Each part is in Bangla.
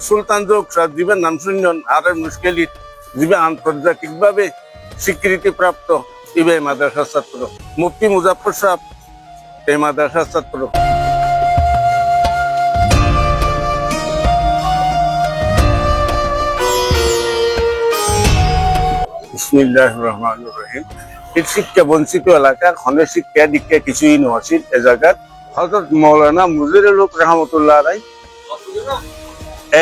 সুলতান যোগ জীবের নাম শুনলেন আর মুশকিল জীবে আন্তর্জাতিকভাবে স্বীকৃতিপ্রাপ্ত ইবে মাদ্রাসার ছাত্র মুফতি মুজাফফর সাহেব এই মাদ্রাসার ছাত্র। বিসমিল্লাহির রহমানির রহিম। এই শিক্ষা বঞ্চিত এলাকা খনে শিক্ষা দীক্ষা কিছুই নহছিল। এ জায়গার হযরত মাওলানা মুজিরুল হক রহমতুল্লাহ আলাইহি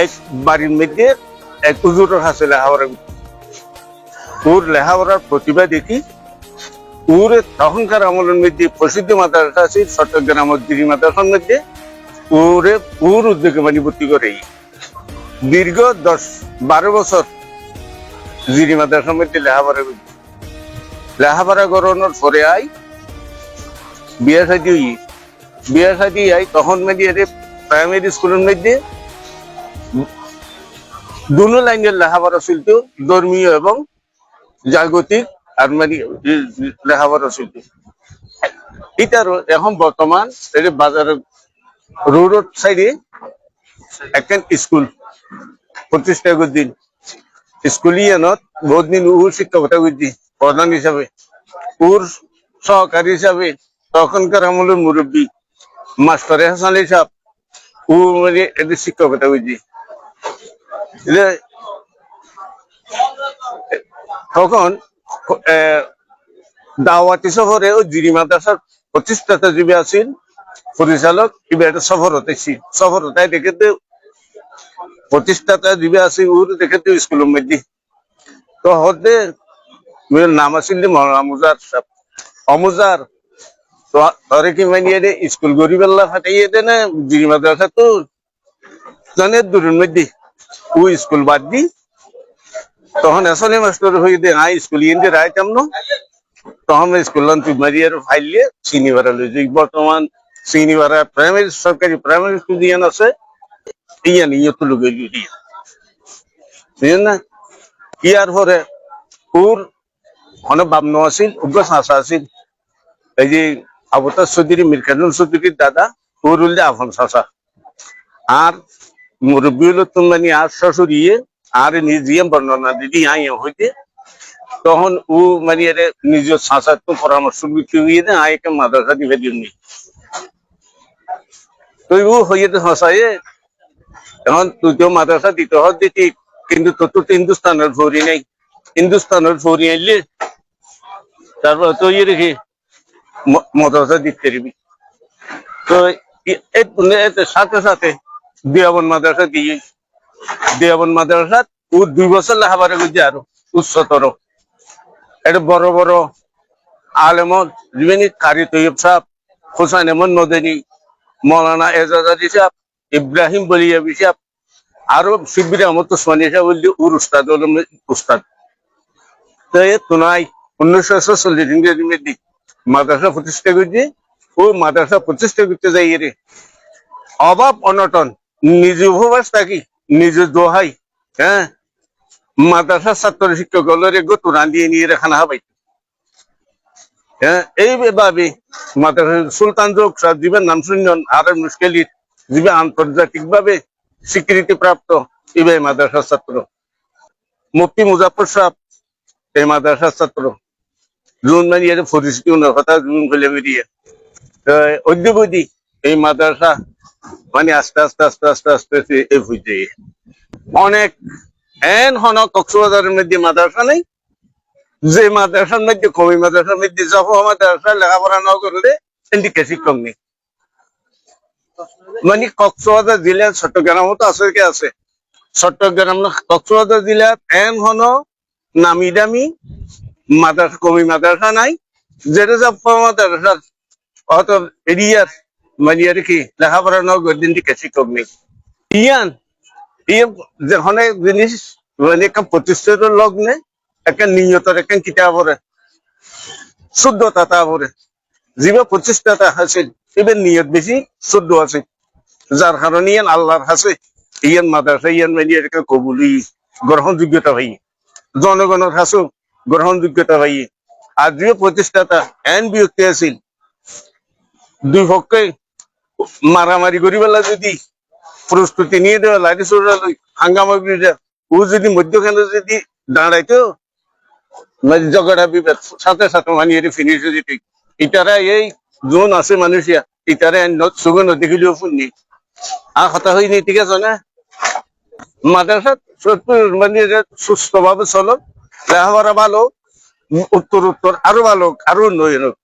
এক বাড়ির মধ্যে এক হুজুরের কাছে লেখাপড়া ওর লেখাপড়ার প্রতিভা দেখি ওর তখনকার আমলের মধ্যে প্রসিদ্ধ মাদ্রাসা আছে চট্টগ্রামের দিরি মাদ্রাসার মধ্যে ওর উদ্যোগে মানে ভর্তি করে দীর্ঘ 10-12 বছর জিরি মাদ্রাসার মধ্যে লেখাপড়া করানোর পরে বিয়ে শাদী তখন মেয়েদের প্রাইমারি স্কুলের মধ্যে দুনো লাইনের লেখাপড়া চলত, ধর্মীয় এবং জাগতিক আর মানে লেখাপড়া চলত। এটার এখন বর্তমান বাজারের রোড সাইডে একখান স্কুল প্রতিষ্ঠা করদিন। স্কুল ইয়ানত বহুত দিন ওর শিক্ষকতা করছি প্রধান হিসাবে, ওর সহকারী হিসাবে তখনকার আমলের মুরব্বী মাস্টার হাসান আলী সাহেব ও মানে এদের শিক্ষকতা করছি। তখন দাওয়াতি সফরে ও জিরি মাদ্রাসার প্রতিষ্ঠাতা যিনি আছেন পরিচালক একটা সফরতায় দেখেতে প্রতিষ্ঠাতা যিনি আছে ওর দেখেতে স্কুলের মধ্যে তো হতে নাম আছিল অমুজার সাহেব। অমুজার ধরে কি মানিয়ে দে স্কুল গরিবেল্লা ফাটাইয়ে দে না জিরি মাদ্রাসা তো জানে দূরের মধ্যে ও স্কুল বাদ দি তখন আসলে মাস্টার হয়ে দে স্কুল ইয়ে রায়তাম না তখন স্কুল তুই মারিয়ে ফাইলে চিনিভাড়া লই যাই। বর্তমান চিনিভাড়া প্রাইমারি সরকারি প্রাইমারি স্কুল ইয়ান আছে ইয়ান ইয়ত লগে বুঝলেন না। ইয়ার পরে ওর অনেক বামন আছিল উগ্র চাষা আছিল এই যে আবতার চৌধুরী মিরকানুল চৌধুরীর দাদা ওর উল্লে আফন চাষা আর মুরব্বী হলো তুমি আর শ্বশুরিয়ে আর নিজে বর্ণনা দিদি হইতে তখন ও মানে নিজের চাষার তো পরামর্শ বিক্রি হয়ে দেয় একে মাদ্রাসা দিবে দিননি তো ও হইয়ে হাসায় এখন তুই তো মাদ্রাসা দিতে হত দিতি কিন্তু তোর তো হিন্দুস্তানের ফৌরি নেই, হিন্দুস্তানের ফৌরি আনলে তারপর তো ইয়ে রেখে মাদ্রাসা দিতে পারবি। তো সাথে সাথে দিয়াবন মাদ্রাসা দিয়ে দিয়াবন মাদ্রাসা ও 2 বছর লেখাপড়া করছে আরো উচ্চতর এটা বড় বড় আলেমত যিনি কারি তৈয়ব সাহেব, হুসাইন আহমদ মদনী, মৌলানা এজাজ আলী সাহেব, ইব্রাহিম বলিয়াবি সাহেব আরো শিবির আহমদ ওসমানী সাহেব বললি ওর উস্তাদ উস্তাদ। তো তোনাই 1946 ইংরেজি মাদ্রাসা প্রতিষ্ঠা করছে। ও মাদ্রাসা প্রতিষ্ঠা করতে যাই রে অভাব অনটন নিজে উপবাস থাকি নিজে দোহাই মাদ্রাসা ছাত্র শিক্ষক হলের গো রাঁধিয়ে নিয়ে খানা হাবাই এইভাবে মাদ্রাসা সুলতান যোগ জীবের নাম শুনলেন আর মুশকিল জীবে আন্তর্জাতিকভাবে স্বীকৃতিপ্রাপ্ত ইবে মাদ্রাসার ছাত্র মুফতি মুজাফফর সাহেব এই মাদ্রাসার ছাত্র জুন মানে পরিস্থিতি কথা জুন খুলে বেরিয়ে অদ্যবধি এই মাদ্রাসা মানে আস্তে আস্তে আস্তে আস্তে আস্তে বুঝে অনেক এন হন কক্সবাজারের মধ্যে মাদ্রাসা নেই যে মাদ্রাসার মধ্যে কমি মাদ্রাসার মধ্যে যখন মাদ্রাসা লেখাপড়া না করলে এদিকে শিক্ষক নেই। মানে কক্সবাজার জেলার চট্টগ্রামও তো আছে চট্টগ্রাম কক্সবাজার জেলার এন হন নামি দামি মাদ্রাসা কমি মাদ্রাসা নাই যেটা সব মাদ্রাসার অত এরিয়ার মানে আর কি লেখাপড়া না করলে এদিকে শিক্ষক নেই। ইয়ান যখন জিনিস মানে প্রতিষ্ঠিত লগ্নে একটা নিয়তর একটা কিতাব পড়ে শুদ্ধতা তা পড়ে জীব প্রতিষ্ঠাতা আছে এবার নিয়ত বেশি শুদ্ধ আছে যার কারণে ইয়ান আল্লাহর কাছে ইয়ান মাদ্রাসা ইয়ান মানে কবুলি গ্রহণযোগ্যতা ভাই জনগণের কাছে গ্রহণযোগ্যতা ভাই। আর জীব প্রতিষ্ঠাতা এন বিরক্তি আছিল দুই পক্ষে মারামারি করি বেলা যদি প্রস্তুতি নিয়ে দেওয়া লাইট হাঙ্গামা বিরুদ্ধে ও যদি মধ্যখানে যদি দাঁড়াইতো মানে ঝগড়া বিবাদ সাথে সাথে মানিয়ে ফিনিশ হয়ে যেত ইটারা এই জোন আছে মানুষিয়া ইটারা সুগন্ধ দেখিলেও শুননি আর কথা হয়নি ঠিক আছে না মাদ্রাসা মানে সুস্থ ভাবে চলো লেখাপড়া ভালো উত্তর উত্তর আরো ভালো আরো উন্নয়ন হোক